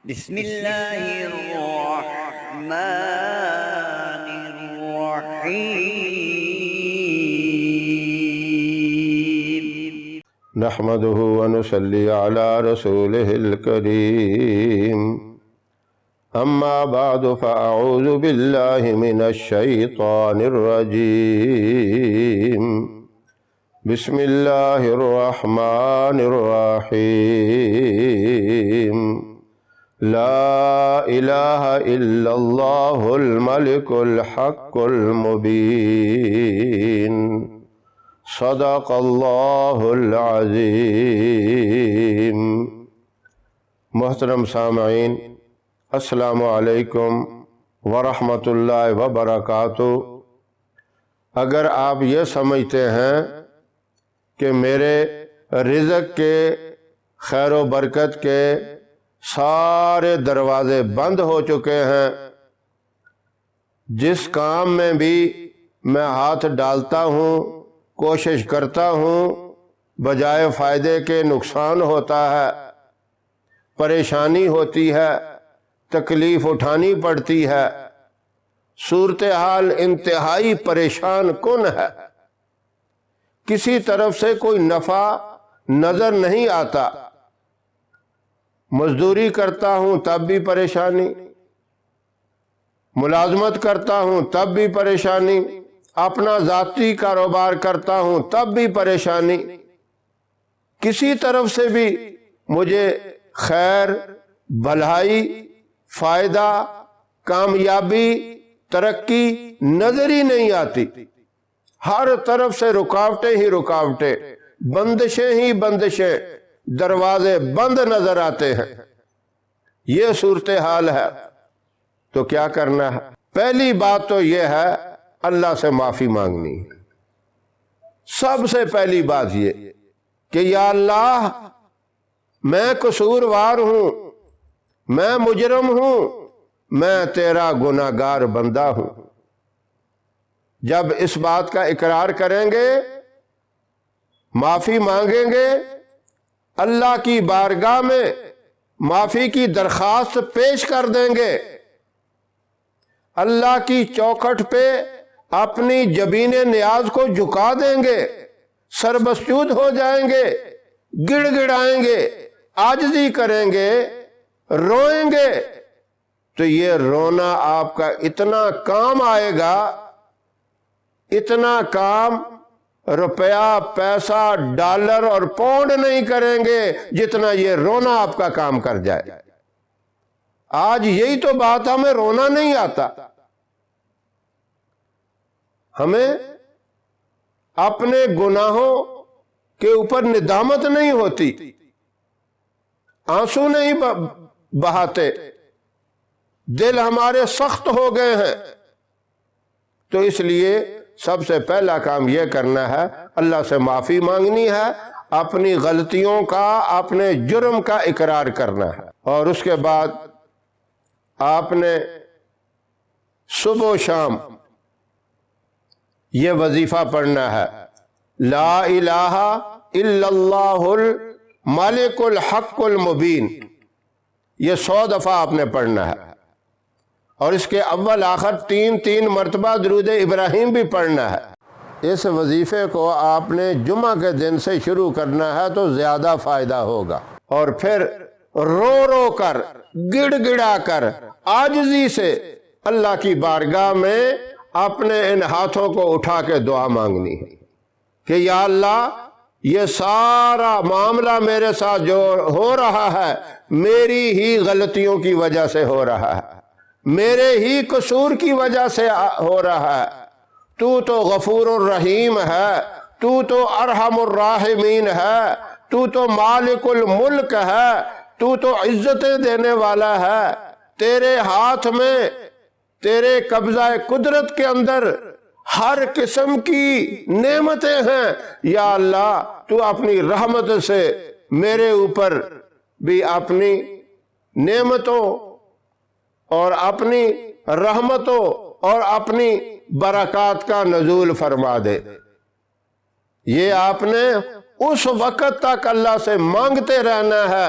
بسم اللہ الرحمن الرحیم نحمده ونصلي على رسوله الكريم اما بعد فاعوذ بالله من الشيطان الرجيم بسم الله الرحمن الرحيم لا إله إلا الله الملك الحق المبين صدق اللہ العظیم۔ محترم سامعین، السلام علیکم ورحمۃ اللہ وبرکاتہ۔ اگر آپ یہ سمجھتے ہیں کہ میرے رزق کے، خیر و برکت کے سارے دروازے بند ہو چکے ہیں، جس کام میں بھی میں ہاتھ ڈالتا ہوں، کوشش کرتا ہوں، بجائے فائدے کے نقصان ہوتا ہے، پریشانی ہوتی ہے، تکلیف اٹھانی پڑتی ہے، صورتحال انتہائی پریشان کن ہے، کسی طرف سے کوئی نفع نظر نہیں آتا، مزدوری کرتا ہوں تب بھی پریشانی، ملازمت کرتا ہوں تب بھی پریشانی، اپنا ذاتی کاروبار کرتا ہوں تب بھی پریشانی، کسی طرف سے بھی مجھے خیر، بھلائی، فائدہ، کامیابی، ترقی نظر ہی نہیں آتی، ہر طرف سے رکاوٹیں ہی رکاوٹیں، بندشیں ہی بندشیں، دروازے بند نظر آتے ہیں۔ یہ صورتحال ہے تو کیا کرنا ہے؟ پہلی بات تو یہ ہے اللہ سے معافی مانگنی۔ سب سے پہلی بات یہ کہ یا اللہ، میں قصوروار ہوں، میں مجرم ہوں، میں تیرا گناہگار بندہ ہوں۔ جب اس بات کا اقرار کریں گے، معافی مانگیں گے، اللہ کی بارگاہ میں معافی کی درخواست پیش کر دیں گے، اللہ کی چوکھٹ پہ اپنی جبین نیاز کو جھکا دیں گے، سربسجود ہو جائیں گے، گڑ گڑائیں گے، عاجزی کریں گے، روئیں گے، تو یہ رونا آپ کا اتنا کام آئے گا، اتنا کام روپیہ، پیسہ، ڈالر اور پاؤنڈ نہیں کریں گے جتنا یہ رونا آپ کا کام کر جائے۔ آج یہی تو بات، ہمیں رونا نہیں آتا، ہمیں اپنے گناہوں کے اوپر ندامت نہیں ہوتی، آنسو نہیں بہاتے، دل ہمارے سخت ہو گئے ہیں۔ تو اس لیے سب سے پہلا کام یہ کرنا ہے، اللہ سے معافی مانگنی ہے، اپنی غلطیوں کا، اپنے جرم کا اقرار کرنا ہے، اور اس کے بعد آپ نے صبح و شام یہ وظیفہ پڑھنا ہے، لا الہ الا اللہ الملک الحق المبین۔ یہ 100 دفعہ آپ نے پڑھنا ہے، اور اس کے اول آخر 3 مرتبہ درود ابراہیم بھی پڑھنا ہے۔ اس وظیفے کو آپ نے جمعہ کے دن سے شروع کرنا ہے تو زیادہ فائدہ ہوگا، اور پھر رو رو کر، گڑ گڑا کر، عاجزی سے اللہ کی بارگاہ میں اپنے ان ہاتھوں کو اٹھا کے دعا مانگنی ہے کہ یا اللہ، یہ سارا معاملہ میرے ساتھ جو ہو رہا ہے میری ہی غلطیوں کی وجہ سے ہو رہا ہے، میرے ہی قصور کی وجہ سے ہو رہا ہے۔ تو تو غفور الرحیم ہے، تو تو ارحم الراحمین ہے، تو تو مالک الملک ہے، تو تو عزتیں دینے والا ہے، تیرے ہاتھ میں، تیرے قبضہ قدرت کے اندر ہر قسم کی نعمتیں ہیں۔ یا اللہ، تو اپنی رحمت سے میرے اوپر بھی اپنی نعمتوں اور اپنی رحمتوں اور اپنی برکات کا نزول فرما دے۔ یہ آپ نے اس وقت تک اللہ سے مانگتے رہنا ہے،